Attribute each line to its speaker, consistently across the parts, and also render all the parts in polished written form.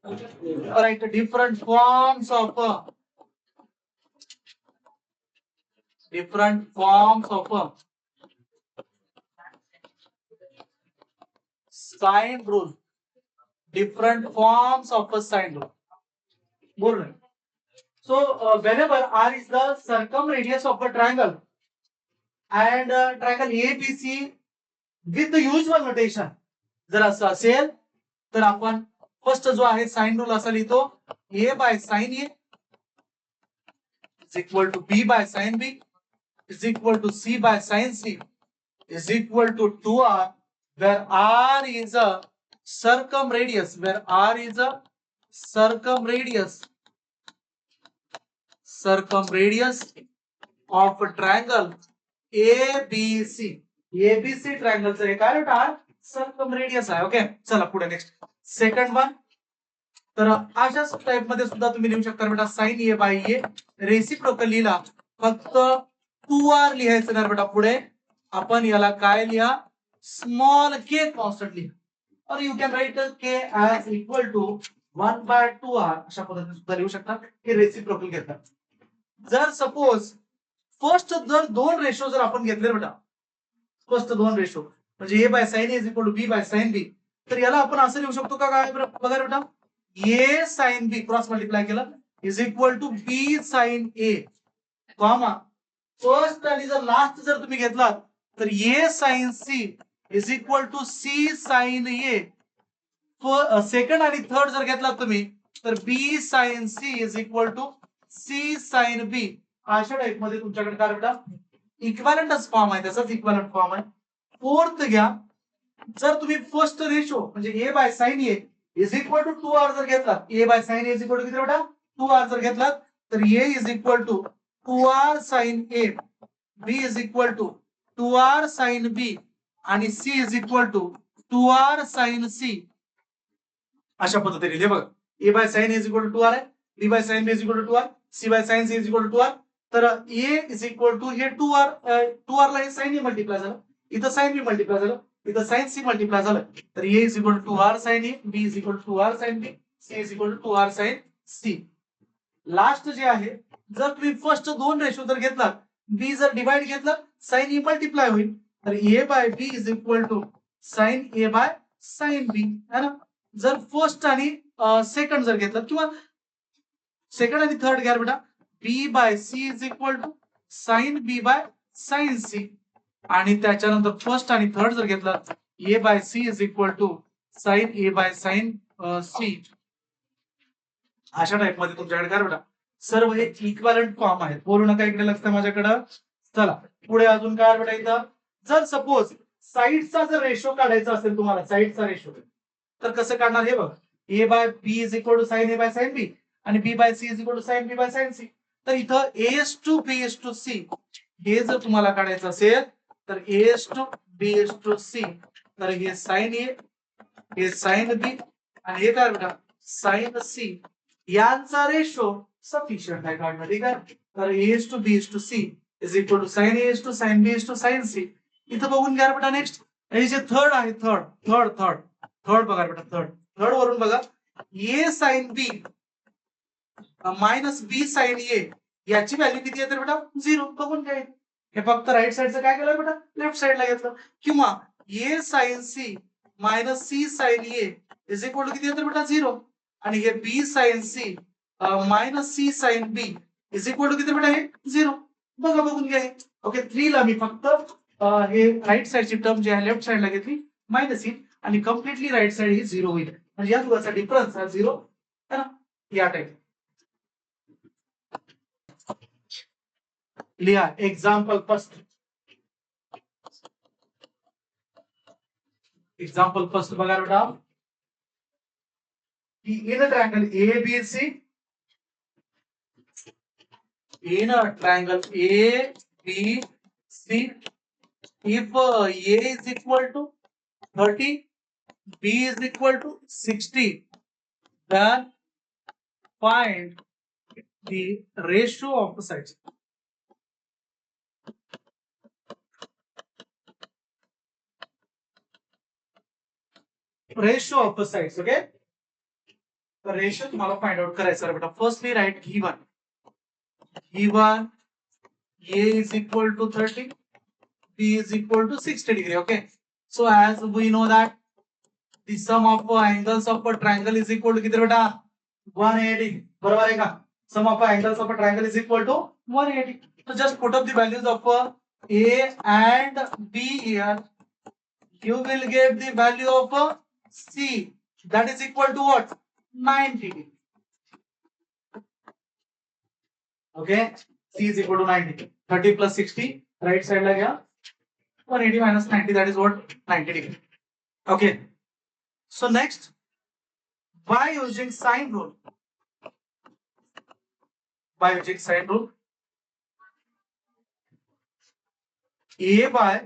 Speaker 1: All right, different forms of sine rule. Different forms of a sine rule. बोल रहे. So whenever R is the circumradius of a triangle and triangle ABC with the usual notation, जर असं असेल तर आपण first जो आहे sine rule असा लिहितो A by sin A is equal to B by sin B is equal to C by sin C is equal to 2R, where R is a circumradius, of a triangle ABC. ABC triangle चं काय बेटा सर्कमरेडियस आहे. Okay, चला पुढे next second one. तर अशाच type मध्ये सुद्धा तुम्ही लिहू शकता बेटा sign A bye A reciprocal लिहिला, फक्त 2R लिहायचं नाही बेटा. पुढे आपण याला काय लिहा स्मॉल के कॉन्स्टंट लिहा, और you can write k as equal to 1/2R अशा पद्धतीने सुद्धा लिहू शकता. हे रेसिप्रोकल घेतात. जर सपोज फर्स्ट जर दोन रेशो जर आपण घेतले बेटा, फर्स्ट दोन रेशो म्हणजे ए by sine A is equal to b by sine b, तर याला आपण असं लिहू शकतो का काय बघा बेटा, A sine B cross multiply केलं is equal to B sine A comma first आणि जर लास्ट जर तुम्ही घेतलात तर A sine C is equal to C sine A. Second आणि थर्ड जर घेतलात तुम्ही तर B sine C is equal to C sine B. अशा टाइप मध्ये तुमच्याकडे काय बेटा इक्विव्हॅलंटच फॉर्म आहे, त्याचाच इक्विव्हॅलंट फॉर्म आहे. फोर्थ घ्या, जर तुम्ही फर्स्ट रेशो म्हणजे ए by sine A is equal to 2R जर घेतला, A by sine A is equal to किती बेटा 2R जर घेतला तर A is equal to 2R sine A, B is equal to 2R sine B आणि C is equal to 2R sine C. अशा पद्धतीने लिहा बघा. A by sine A is equal to 2R आहे, B by sine B is equal to 2R, C by sine C is equal to 2R. तर A is equal to हे 2R ला हे sign ए multiply झालं, इथं sine B multiply झालं, इथं sign C multiply झालं, तर A is equal to 2R sine A, B is equal to 2R sine B, C is equal to 2R sine C. Last जे आहे, जर तुम्ही फर्स्ट दोन रेशो जर घेतला, बी जर डिवाइड घेतला साइन ए मल्टिप्लाय होईल, तर A by B is equal to sine A by sine B है ना. जर फर्स्ट आणि सेकंड जर घेतलं किंवा सेकंड आणि थर्ड घ्या बेटा, B by C is equal to sine B by sine C, आणि त्याच्यानंतर फर्स्ट आणि थर्ड जर घेतला A by C is equal to sine A by sine C. अशा टाइप मध्ये तुमच्याकडे काय बेटा सर्व हे इक्विव्हॅलंट फॉर्म आहेत. बोलू नका, इकडे लक्ष माझ्याकडं. चला पुढे अजून काय बेटा इथं, जर सपोज साइडचा जर रेशो काढायचा असेल तुम्हाला, साइडचा रेशो, तर कसं काढणार हे बघ. A by B is equal to sine A by sine B आणि B by C is equal to sine B by sine C. तर इथं S to B S to C हे जर तुम्हाला काढायचं असेल तर S to B S to C, तर हे साइन ए, हे साइन बी आणि हे काय बेटा साइन सी, यांचा रेशो सफिशियंट आहे काढणं. ठीक आहे, तर S to B S to c is equal to sine a is to sine b S to sine c. इथं बघून घ्या बेटा नेक्स्ट हे जे थर्ड आहे, थर्ड बघा बेटा, थर्ड वरून बघा ए sine B minus B sine ए याची व्हॅल्यू किती येते बेटा 0. बघून घ्या, हे फक्त राईट साइडचं काय केलं बेटा लेफ्ट साइडला घेतलं. किंवा A sine C minus C sine A is equal to किती येते बेटा 0, आणि हे B sine C minus C sine B is equal to किती बेटा हे 0. बघा बघून घ्या. ओके, 3 ला मी फक्त हे राईट साइडची टर्म जी आहे लेफ्ट साइडला घेतली मायनस येईल आणि कम्प्लिटली राईट साइड ही 0 होईल, म्हणजे या दोघांचा डिफरन्स हा 0 है ना. या टाइप लिहा. एग्जाम्पल फर्स्ट बघा बेटा, in a triangle ABC, if A is equal to 30, B is equal to 60, then find the ratio of the sides. Ratio of the sides, okay? Ratio तुम्हाला फाइंड आउट करायचा आहे बेटा. Firstly right given A is equal to 30, B is equal to 60 degree. Okay. So as we know that the sum of angles of a triangle is equal to किती बेटा 180. बरोबर आहे का? Sum of angles of a triangle is equal to 180. So just put up the values of A and B here. You will get the value of C, that is equal to what? 90 degree. Okay. C is equal to 90. 30 plus 60 right side ला घ्या. 180 minus 90, that is what? 90 degree. Okay. So next, by using sine rule, A by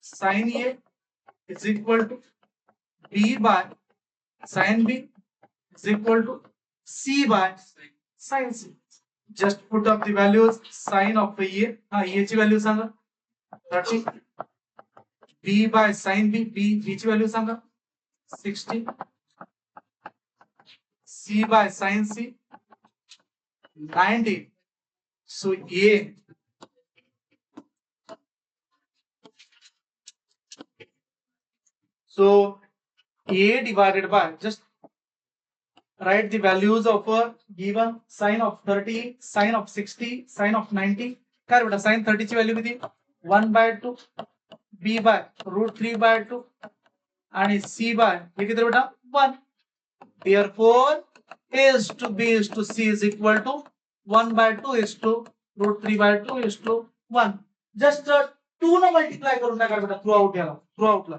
Speaker 1: sine A is equal to B by sine B is equal to C by sine C. Just put up the values. Sine of A, A ची value सांगा 30. B by sine B, B ची value सांगा 60. C by sine C 90. So A divided by, just write the values of a given sine of 30, sine of 60, sine of 90. काय बेटा sine 30 ची value किती 1/2, b by √3/2 आणि c by हे किती बेटा 1. Therefore a is to b is to c is equal to 1/2 is to √3/2 is to 1. Just 2 न multiply करून टाका बेटा थ्रू आउटला.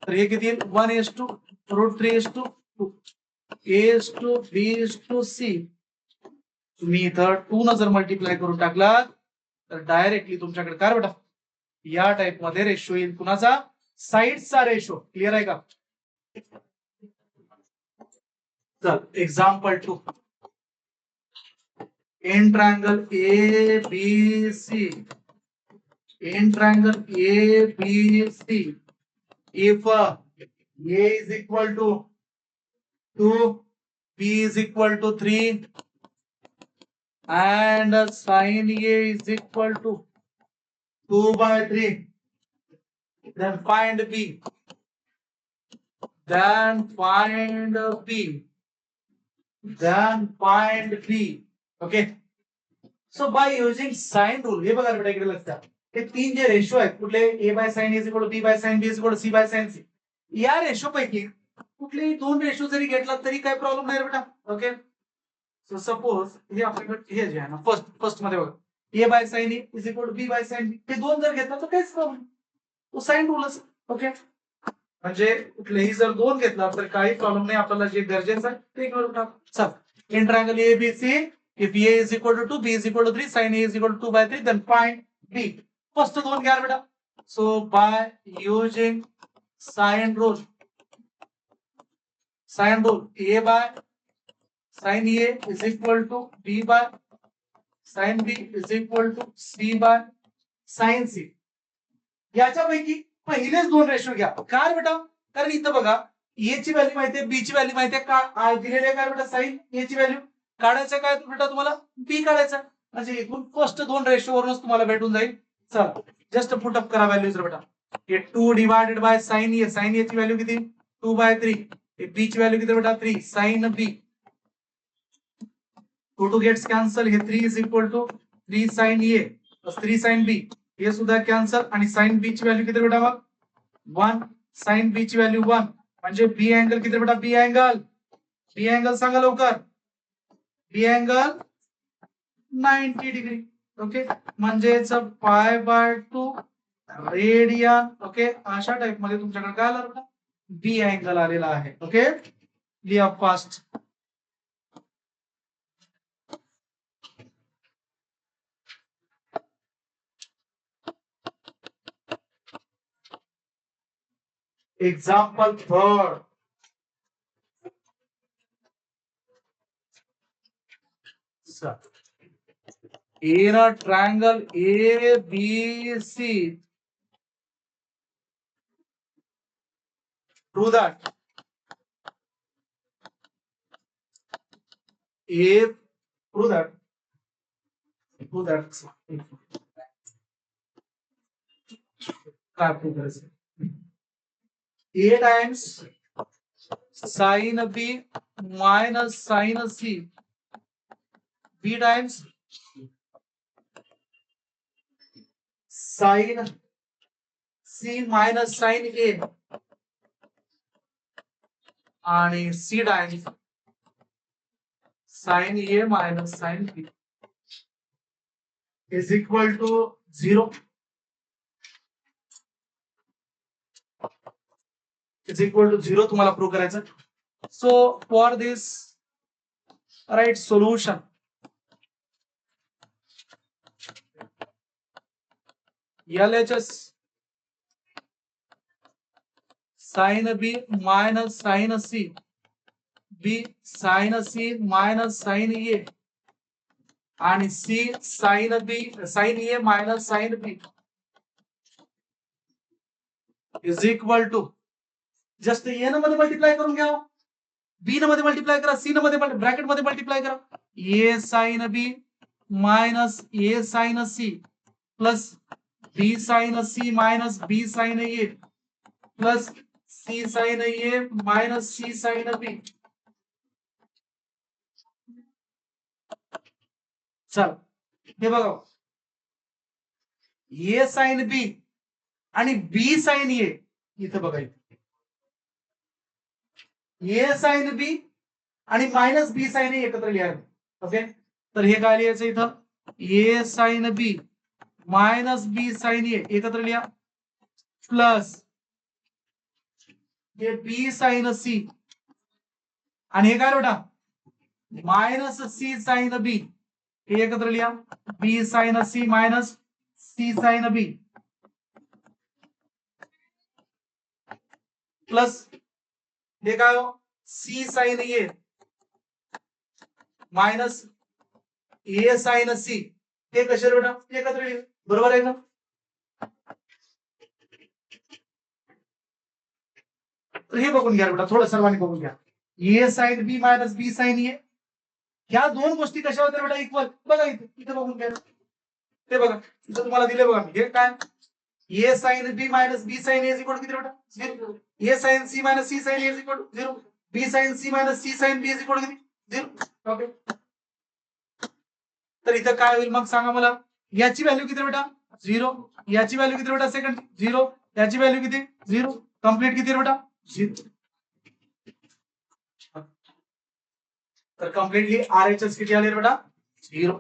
Speaker 1: तर हे किती 1 is to √3 is to 2. A is to B is to C. तुम्ही इथं 2 न जर मल्टिप्लाय करून टाकलात तर डायरेक्टली तुमच्याकडे काय बेटा या टाइप मध्ये रेशो येईल. कुणाचा? साइडचा रेशो. क्लिअर आहे का? चल example 2. In triangle ABC, in triangle ABC, if A is equal to 2, B is equal to 3 and sin A is equal to 2/3, then find B. Okay. So by using sine rule, हे बघा बेटा इकडे लक्षात. हे तीन जे ratio आहेत कुठले A by sin A is equal to B by sin B is equal to C by sin C. या रेशो पैकी कुठलेही दोन रेशो जरी घेतला तरी काही प्रॉब्लेम नाही बेटा. ओके. सो सपोज हे आपल्याकडे हे जे आहे ना फर्स्ट मध्ये बघा A by sin A is equal to B by sin B. हे दोन जर घेतला तर काहीच प्रॉब्लेम. तो साइन रूलच. ओके. म्हणजे कुठलेही जर दोन घेतला तर काही प्रॉब्लेम नाही. आपल्याला जे गरजेचं आहे ते करून टाक. चल in triangle ABC, if A is equal to 2, B is equal to 3, sin A is equal to 2/3, then find B. First दोन घ्या बेटा. So by using sine rule, A by sin A is equal to B by sin B is equal to C by sin C. याच्यापैकी पहिलेच दोन ratio घ्या. काय बेटा? कारण इथं बघा A ची व्हॅल्यू माहिती आहे, B ची व्हॅल्यू माहिती आहे. का दिलेले आहे काय बेटा साइन A ची व्हॅल्यू काढायचं काय बेटा तुम्हाला B काढायचं. म्हणजे एकूण फर्स्ट दोन रेशो वरूनच तुम्हाला भेटून जाईल. चला जस्ट पुट अप करा व्हॅल्यूज बेटा. हे 2 डिवाइडेड बाय sin A ची व्हॅल्यू किती 2/3. हे B ची व्हॅल्यू किती बेटा 3 sin B. 2 gates cancel. हे 3 is equal to 3 sin A plus 3 sin B. हे सुद्धा कॅन्सल. आणि sin B ची व्हॅल्यू किती बेटा मग 1. sin B ची व्हॅल्यू 1 म्हणजे B अँगल किती बेटा B अँगल सांगा लवकर. B angle 90 degree. ओके. म्हणजेच π/2 रेडियन. ओके. अशा टाइप मध्ये तुमच्याकडे काय आलं बेटा B अँगल आलेला आहे. ओके. लिहा fast. Example third. In a triangle ABC, do that. A, prove that. काय prove करायचं? A times sin B minus sin C, B times sin C minus sin A आणि C times sin A minus sin B is equal to 0. Is equal to 0 तुम्हाला prove करायचं. So for this right solution, LHS sin B minus sin C, B sin C minus sin A आणि C sin B sin A minus sin B is equal to just a न मध्ये multiply करून घ्या, बी न मध्ये multiply करा, C न मध्ये ब्रॅकेट मध्ये मल्टिप्लाय करा. ए sine B minus A sine C plus B sine C minus B sine A plus C sine A minus C sine बी. चल हे बघा, ए साइन बी आणि बी साइन ए इथं बघा, ए साइन बी आणि मायनस बी साइन ए एकत्र लिहा. ओके, तर हे काय लिहायचं इथं, ए sine B minus B sine ए एकत्र लिहा प्लस हे बी साइन सी आणि हे काय बेटा मायनस सी साइन बी हे एकत्र लिहा, B sine C minus C sine B plus हे काय हो C sine A minus A sine C हे कसे बेटा एकत्र लिहा, बरोबर आहे ना. तर हे बघून घ्या बेटा, थोडं सर्वांनी बघून घ्या. ए sine B minus B sine ए ह्या दोन गोष्टी कशा होत्या बेटा इक्वल. बघा इथे बघून घ्या, ते बघा इथं तुम्हाला दिले बघा, हे काय A sine B minus B sine A equal किती बेटा 0, A sine C minus C sine A equal 0, B sine C minus C sine B equal किती 0. ओके, तर इथं काय होईल मग सांगा मला, याची व्हॅल्यू किती बेटा 0, याची व्हॅल्यू किती बेटा सेकंड 0, याची व्हॅल्यू किती 0, कंप्लीट किती बेटा 0. तर कम्प्लीटली RHS किती आले बेटा 0.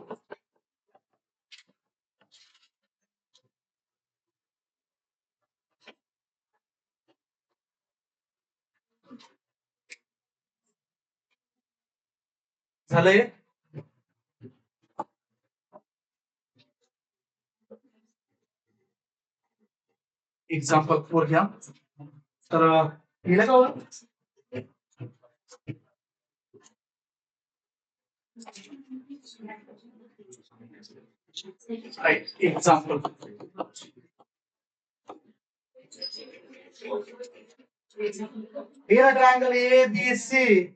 Speaker 1: झालंय. एक्झाम्पल 4 घ्या. तर लिहिलं का हो? Right, example in a triangle ABC,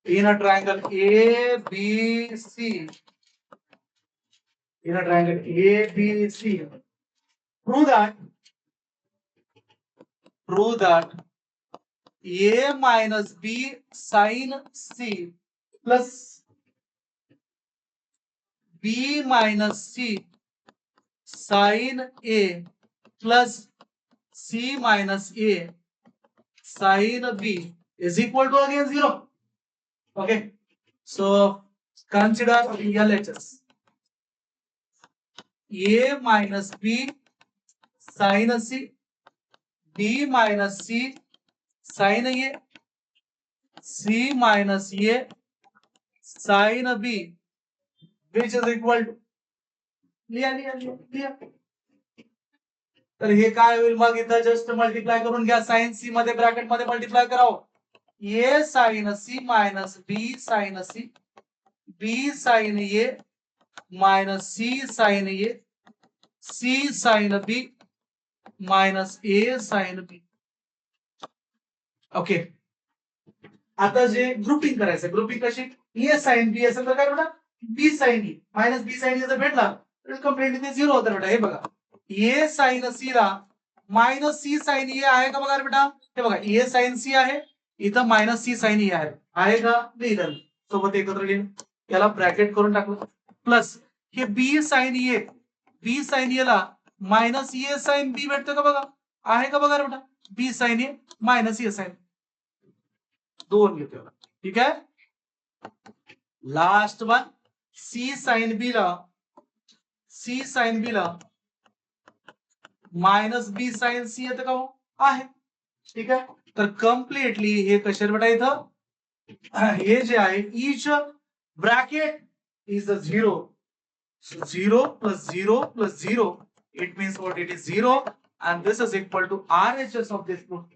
Speaker 1: in a triangle ABC, in a triangle ABC, prove that A minus B sin C plus B minus C sin A plus C minus A sin B is equal to again 0. Okay, so consider LHS. A minus B sin C, B minus C sin A, C minus A sin B, which is equal to लिहा. तर हे काय होईल मग इथं just multiply करून घ्या, sign C मध्ये ब्रॅकेट मध्ये मल्टिप्लाय करावं, ए sine C minus B sine C, B sine A minus C sine A, C sine B minus A sine B. Okay, आता जे ग्रुपिंग करायचं, ग्रुपिंग कशी, ए साइन बी असेल तर काय बेटा, बी sign e minus B sign E जर भेटला तर कम्प्लिटली ते झिरो होतं बेटा. हे बघा ए साइन सी ला मायनस सी साइन ए आहे का बघा रे बेटा, हे बघा ए साइन सी आहे, इथं मायनस सी साइन ई आहे का, लिहिलं सोबत एकत्र लिहिलं, याला ब्रॅकेट करून टाकलं, प्लस हे बी साइन ए ला मायनस ए साइन बी भेटतं का बघा, आहे का बघा रे बेटा, बी sine A minus A sign, दोन घेतो, ठीक आहे. लास्ट वन सी साइन बी ला मायनस बी साइन सी येतं का हो, आहे, ठीक आहे. तर कम्प्लिटली हे कशावर बेटा, इथं हे जे आहे each bracket is a zero, zero plus zero plus zero, it means what, it is zero, and this is equal to RHS of this group.